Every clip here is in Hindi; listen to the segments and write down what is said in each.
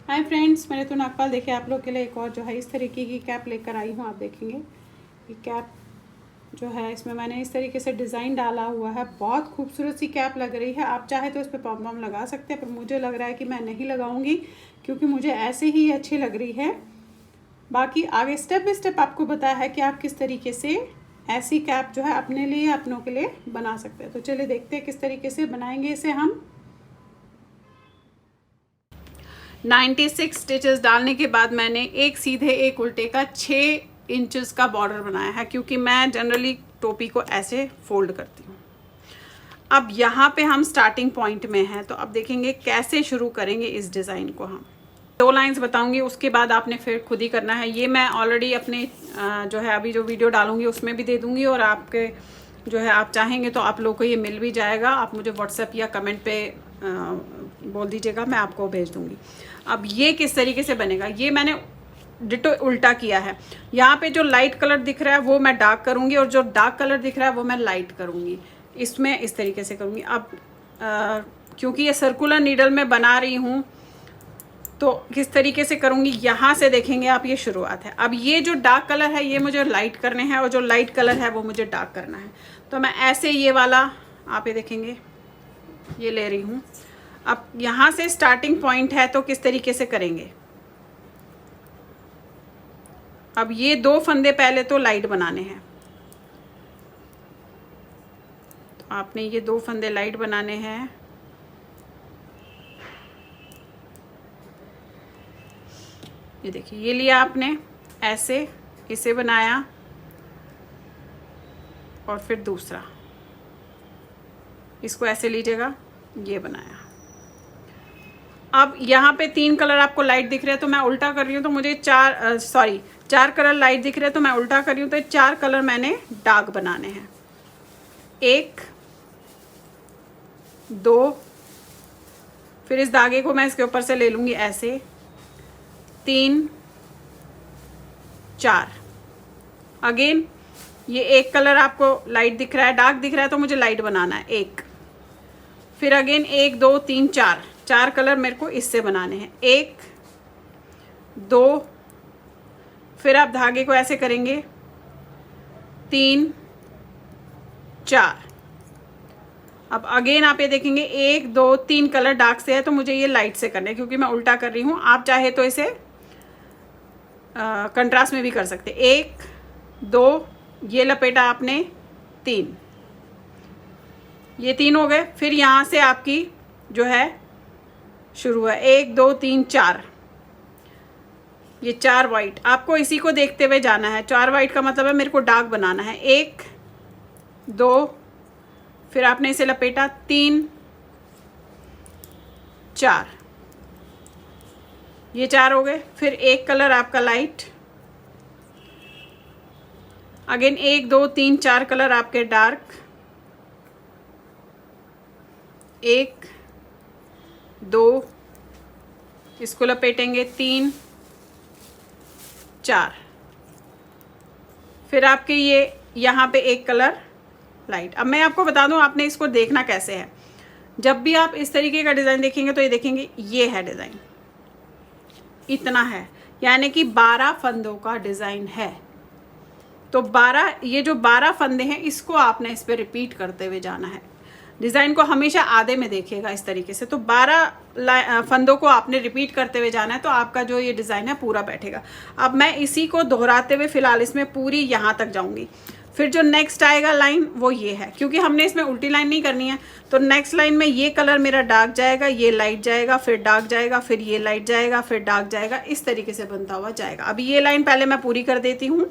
हाय फ्रेंड्स, मैंने तो नागपाल देखे आप लोग के लिए एक और जो है इस तरीके की कैप लेकर आई हूँ। आप देखेंगे ये कैप जो है इसमें मैंने इस तरीके से डिज़ाइन डाला हुआ है। बहुत खूबसूरत सी कैप लग रही है। आप चाहे तो इस पर पॉम पॉम लगा सकते हैं, पर मुझे लग रहा है कि मैं नहीं लगाऊंगी क्योंकि मुझे ऐसे ही अच्छी लग रही है। बाकी आगे स्टेप बाय स्टेप आपको बताया है कि आप किस तरीके से ऐसी कैप जो है अपने लिए अपनों के लिए बना सकते हैं। तो चलिए देखते हैं किस तरीके से बनाएंगे इसे हम। 96 स्टिचेस डालने के बाद मैंने एक सीधे एक उल्टे का 6 इंचेस का बॉर्डर बनाया है, क्योंकि मैं जनरली टोपी को ऐसे फोल्ड करती हूँ। अब यहाँ पे हम स्टार्टिंग पॉइंट में हैं, तो अब देखेंगे कैसे शुरू करेंगे इस डिज़ाइन को। हम 2 लाइंस बताऊंगी, उसके बाद आपने फिर खुद ही करना है। ये मैं ऑलरेडी अपने जो है अभी जो वीडियो डालूंगी उसमें भी दे दूंगी, और आपके जो है आप चाहेंगे तो आप लोग को ये मिल भी जाएगा। आप मुझे व्हाट्सएप या कमेंट पे बोल दीजिएगा, मैं आपको भेज दूंगी। अब ये किस तरीके से बनेगा, ये मैंने डिटो उल्टा किया है। यहाँ पे जो लाइट कलर दिख रहा है वो मैं डार्क करूँगी, और जो डार्क कलर दिख रहा है वो मैं लाइट करूँगी। इसमें इस तरीके से करूँगी। अब क्योंकि ये सर्कुलर नीडल में बना रही हूँ तो किस तरीके से करूँगी, यहाँ से देखेंगे आप, ये शुरुआत है। अब ये जो डार्क कलर है ये मुझे लाइट करने हैं, और जो लाइट कलर है वो मुझे डार्क करना है। तो मैं ऐसे ये वाला आप ये देखेंगे ये ले रही हूँ। अब यहाँ से स्टार्टिंग पॉइंट है तो किस तरीके से करेंगे। अब ये 2 फंदे पहले तो लाइट बनाने हैं, तो आपने ये 2 फंदे लाइट बनाने हैं। ये देखिए, ये लिया आपने ऐसे, इसे बनाया, और फिर दूसरा इसको ऐसे लीजिएगा, ये बनाया। अब यहाँ पे 3 कलर आपको लाइट दिख रहे हैं, तो मैं उल्टा कर रही हूँ, तो मुझे 4 कलर लाइट दिख रहे हैं, तो मैं उल्टा कर रही हूँ, तो 4 कलर मैंने डार्क बनाने हैं। 1 2, फिर इस धागे को मैं इसके ऊपर से ले लूँगी ऐसे, 3 4। अगेन ये 1 कलर आपको लाइट दिख रहा है, डार्क दिख रहा है, तो मुझे लाइट बनाना है 1। फिर अगेन 1 2 3 4 कलर मेरे को इससे बनाने हैं। 1 2, फिर आप धागे को ऐसे करेंगे, 3 4। अब अगेन आप ये देखेंगे 1 2 3 कलर डार्क से है, तो मुझे ये लाइट से करना है क्योंकि मैं उल्टा कर रही हूँ। आप चाहे तो इसे कंट्रास्ट में भी कर सकते। 1 2, ये लपेटा आपने, 3, ये 3 हो गए। फिर यहाँ से आपकी जो है शुरू है 1 2 3 4, ये 4 वाइट। आपको इसी को देखते हुए जाना है। 4 वाइट का मतलब है मेरे को डार्क बनाना है। 1 2, फिर आपने इसे लपेटा, 3 4, ये 4 हो गए। फिर 1 कलर आपका लाइट, अगेन 1 2 3 4 कलर आपके डार्क, 1 2, इसको लपेटेंगे, 3 4, फिर आपके ये यहाँ पे 1 कलर लाइट। अब मैं आपको बता दूं आपने इसको देखना कैसे है। जब भी आप इस तरीके का डिज़ाइन देखेंगे तो ये देखेंगे ये है डिज़ाइन, इतना है, यानी कि 12 फंदों का डिज़ाइन है। तो 12, ये जो 12 फंदे हैं इसको आपने इस पर रिपीट करते हुए जाना है। डिज़ाइन को हमेशा आधे में देखिएगा इस तरीके से। तो 12 फंदों को आपने रिपीट करते हुए जाना है, तो आपका जो ये डिज़ाइन है पूरा बैठेगा। अब मैं इसी को दोहराते हुए फिलहाल इसमें पूरी यहाँ तक जाऊँगी। फिर जो नेक्स्ट आएगा लाइन वो ये है, क्योंकि हमने इसमें उल्टी लाइन नहीं करनी है। तो नेक्स्ट लाइन में ये कलर मेरा डार्क जाएगा, ये लाइट जाएगा, फिर डार्क जाएगा, फिर ये लाइट जाएगा, फिर डार्क जाएगा, इस तरीके से बनता हुआ जाएगा। अभी ये लाइन पहले मैं पूरी कर देती हूँ।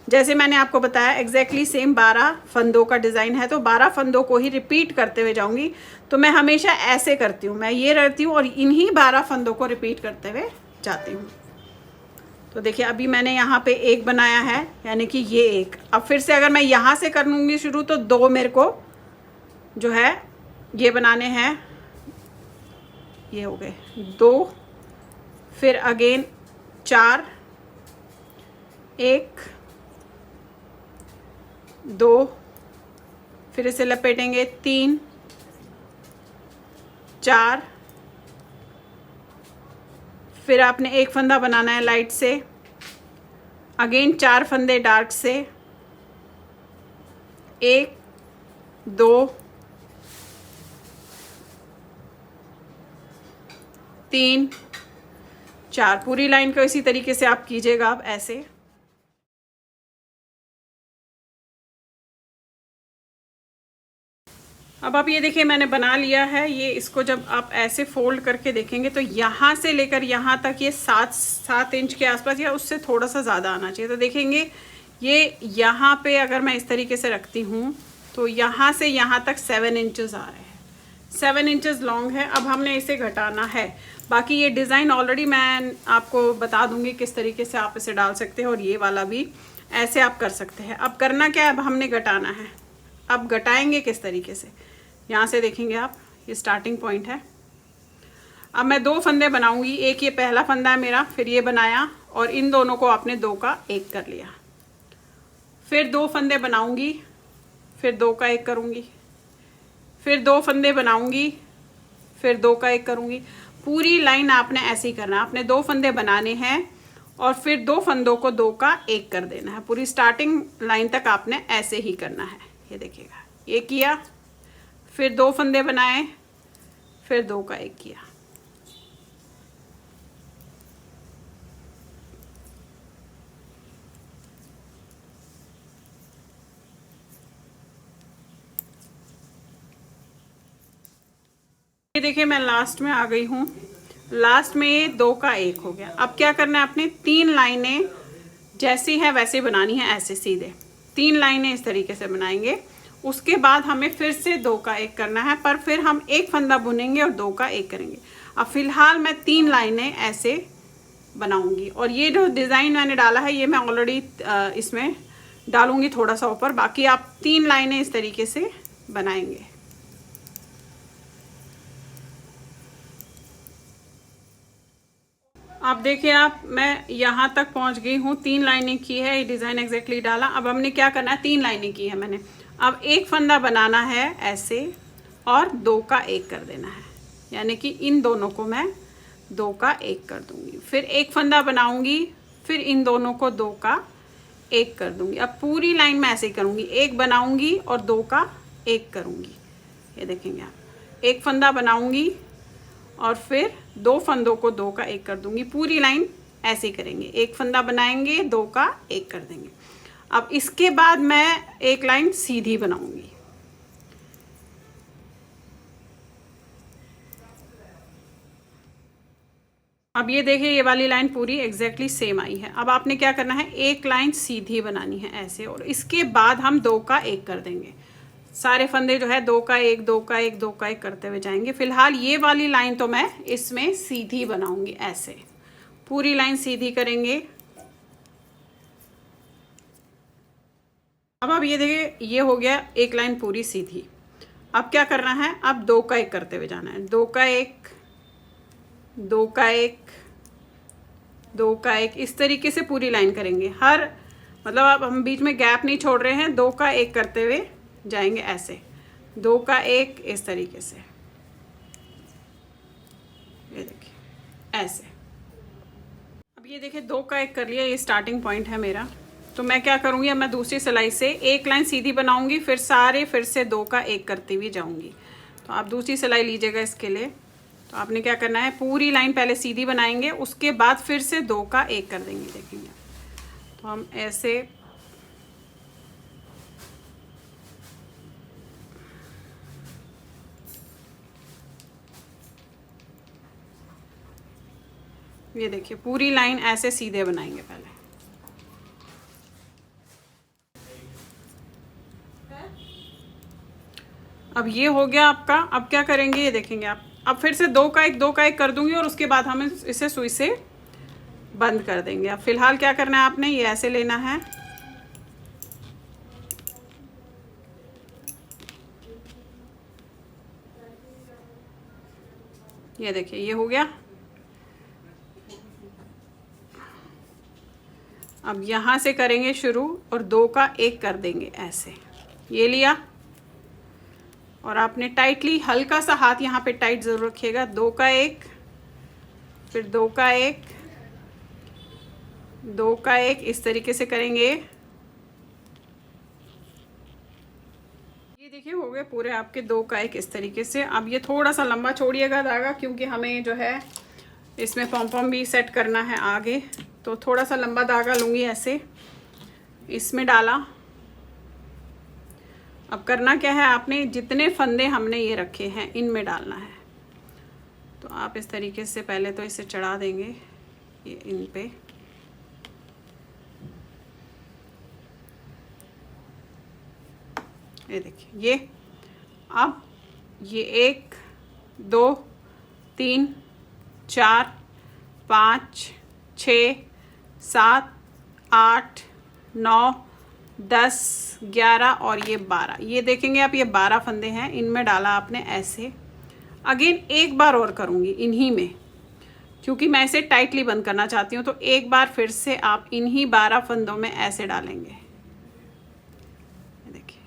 जैसे मैंने आपको बताया एग्जैक्टली सेम 12 फंदों का डिज़ाइन है, तो 12 फंदों को ही रिपीट करते हुए जाऊँगी। तो मैं हमेशा ऐसे करती हूँ, मैं ये रहती हूँ और इन्हीं 12 फंदों को रिपीट करते हुए जाती हूँ। तो देखिए अभी मैंने यहाँ पे 1 बनाया है, यानी कि ये 1। अब फिर से अगर मैं यहाँ से कर लूँगी शुरू, तो 2 मेरे को जो है ये बनाने हैं, ये हो गए 2। फिर अगेन 4, 1 2, फिर इसे लपेटेंगे, 3 4, फिर आपने एक फंदा बनाना है लाइट से, अगेन 4 फंदे डार्क से, 1 2 3 4। पूरी लाइन को इसी तरीके से आप कीजिएगा। आप ऐसे अब आप ये देखिए मैंने बना लिया है ये। इसको जब आप ऐसे फोल्ड करके देखेंगे तो यहाँ से लेकर यहाँ तक ये 7 इंच के आसपास या उससे थोड़ा सा ज़्यादा आना चाहिए। तो देखेंगे ये यहाँ पे अगर मैं इस तरीके से रखती हूँ तो यहाँ से यहाँ तक 7 इंचेस आ रहे हैं, 7 इंचेस लॉन्ग है। अब हमने इसे घटाना है। बाकी ये डिज़ाइन ऑलरेडी मैं आपको बता दूंगी किस तरीके से आप इसे डाल सकते हैं, और ये वाला भी ऐसे आप कर सकते हैं। अब करना क्या है, अब हमने घटाना है। अब घटाएंगे किस तरीके से, यहाँ से देखेंगे आप, ये स्टार्टिंग पॉइंट है। अब मैं 2 फंदे बनाऊंगी। एक ये पहला फंदा है मेरा, फिर ये बनाया और इन दोनों को आपने 2 का 1 कर लिया। फिर 2 फंदे बनाऊंगी, फिर 2 का 1 करूंगी, फिर 2 फंदे बनाऊंगी, फिर 2 का 1 करूंगी। पूरी लाइन आपने ऐसे ही करना है। आपने 2 फंदे बनाने हैं और फिर 2 फंदों को 2 का 1 कर देना है। पूरी स्टार्टिंग लाइन तक आपने ऐसे ही करना है। ये देखिएगा, ये किया, फिर 2 फंदे बनाए, फिर 2 का 1 किया। ये देखिए मैं लास्ट में आ गई हूँ। लास्ट में ये 2 का 1 हो गया। अब क्या करना है, आपने 3 लाइनें जैसी है वैसे बनानी है, ऐसे सीधे 3 लाइनें इस तरीके से बनाएंगे। उसके बाद हमें फिर से 2 का 1 करना है, पर फिर हम एक फंदा बुनेंगे और 2 का 1 करेंगे। अब फिलहाल मैं 3 लाइनें ऐसे बनाऊंगी, और ये जो डिज़ाइन मैंने डाला है ये मैं ऑलरेडी इसमें डालूंगी थोड़ा सा ऊपर। बाकी आप 3 लाइनें इस तरीके से बनाएंगे। आप देखिए, आप मैं यहाँ तक पहुँच गई हूँ। 3 लाइनें की है, ये डिज़ाइन एग्जैक्टली डाला। अब हमने क्या करना है, 3 लाइनें की है मैंने। अब एक फंदा बनाना है ऐसे और 2 का 1 कर देना है, यानी कि इन दोनों को मैं 2 का 1 कर दूंगी। फिर एक फंदा बनाऊंगी, फिर इन दोनों को 2 का 1 कर दूंगी। अब पूरी लाइन में ऐसे ही करूंगी, एक बनाऊंगी और 2 का 1 करूंगी। ये देखेंगे आप, एक फंदा बनाऊंगी और फिर 2 फंदों को 2 का 1 कर दूंगी। पूरी लाइन ऐसे ही करेंगे, एक फंदा बनाएंगे, 2 का 1 कर देंगे। अब इसके बाद मैं एक लाइन सीधी बनाऊंगी। अब ये देखिए, ये वाली लाइन पूरी एग्जैक्टली सेम आई है। अब आपने क्या करना है, एक लाइन सीधी बनानी है ऐसे, और इसके बाद हम 2 का 1 कर देंगे। सारे फंदे जो है 2 का 1 2 का 1 2 का 1 करते हुए जाएंगे। फिलहाल ये वाली लाइन तो मैं इसमें सीधी बनाऊंगी, ऐसे पूरी लाइन सीधी करेंगे। अब ये देखिए, ये हो गया एक लाइन पूरी सीधी। अब क्या करना है, अब 2 का 1 करते हुए जाना है। 2 का 1 2 का 1 2 का 1, इस तरीके से पूरी लाइन करेंगे। हर मतलब अब हम बीच में गैप नहीं छोड़ रहे हैं, 2 का 1 करते हुए जाएंगे ऐसे। 2 का 1 इस तरीके से, ये देखिए ऐसे। अब ये देखिए 2 का 1 कर लिया, ये स्टार्टिंग पॉइंट है मेरा। तो मैं क्या करूँगी, अब मैं दूसरी सिलाई से एक लाइन सीधी बनाऊंगी, फिर सारे फिर से 2 का 1 करती हुई जाऊंगी। तो आप दूसरी सिलाई लीजिएगा इसके लिए। तो आपने क्या करना है, पूरी लाइन पहले सीधी बनाएंगे, उसके बाद फिर से 2 का 1 कर देंगे। देखेंगे तो हम ऐसे ये देखिए पूरी लाइन ऐसे सीधे बनाएंगे पहले। अब ये हो गया आपका। अब क्या करेंगे, ये देखेंगे आप, अब फिर से 2 का 1 2 का 1 कर दूंगी, और उसके बाद हम इसे सुई से बंद कर देंगे। अब फिलहाल क्या करना है, आपने ये ऐसे लेना है, ये देखिए ये हो गया। अब यहाँ से करेंगे शुरू और 2 का 1 कर देंगे ऐसे। ये लिया, और आपने टाइटली हल्का सा हाथ यहाँ पे टाइट ज़रूर रखिएगा। 2 का 1 फिर 2 का 1, 2 का 1, इस तरीके से करेंगे। ये देखिए हो गए पूरे आपके 2 का 1 इस तरीके से। अब ये थोड़ा सा लंबा छोड़िएगा धागा, क्योंकि हमें जो है इसमें पॉम भी सेट करना है आगे, तो थोड़ा सा लंबा धागा लूँगी ऐसे, इसमें डाला। अब करना क्या है, आपने जितने फंदे हमने ये रखे हैं इनमें डालना है। तो आप इस तरीके से पहले तो इसे चढ़ा देंगे ये इन पे, ये देखिए ये। अब ये 1 2 3 4 5 6 7 8 9 10 11 और ये 12। ये देखेंगे आप, ये 12 फंदे हैं, इनमें डाला आपने ऐसे। अगेन एक बार और करूँगी इन्हीं में, क्योंकि मैं इसे टाइटली बंद करना चाहती हूँ। तो एक बार फिर से आप इन्हीं 12 फंदों में ऐसे डालेंगे, देखिए।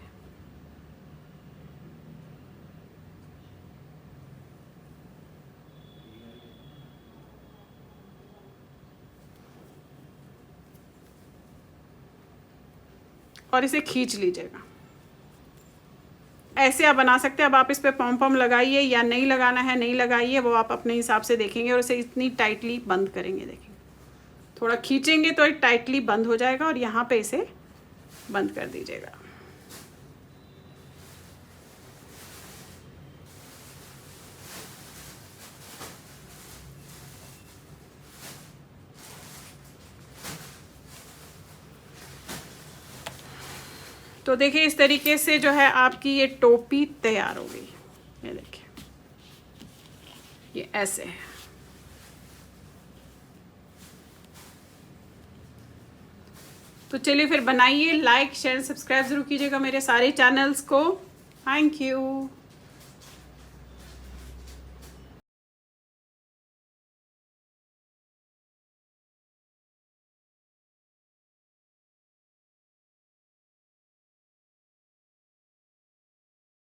और इसे खींच लीजिएगा, ऐसे आप बना सकते हैं। अब आप इस पे पॉम लगाइए या नहीं लगाना है नहीं लगाइए, वो आप अपने हिसाब से देखेंगे। और इसे इतनी टाइटली बंद करेंगे, देखेंगे थोड़ा खींचेंगे तो टाइटली बंद हो जाएगा, और यहाँ पे इसे बंद कर दीजिएगा। तो देखिए इस तरीके से जो है आपकी ये टोपी तैयार हो गई। ये देखिए ये ऐसे है। तो चलिए फिर बनाइए, लाइक शेयर सब्सक्राइब जरूर कीजिएगा मेरे सारे चैनल्स को। Thank you.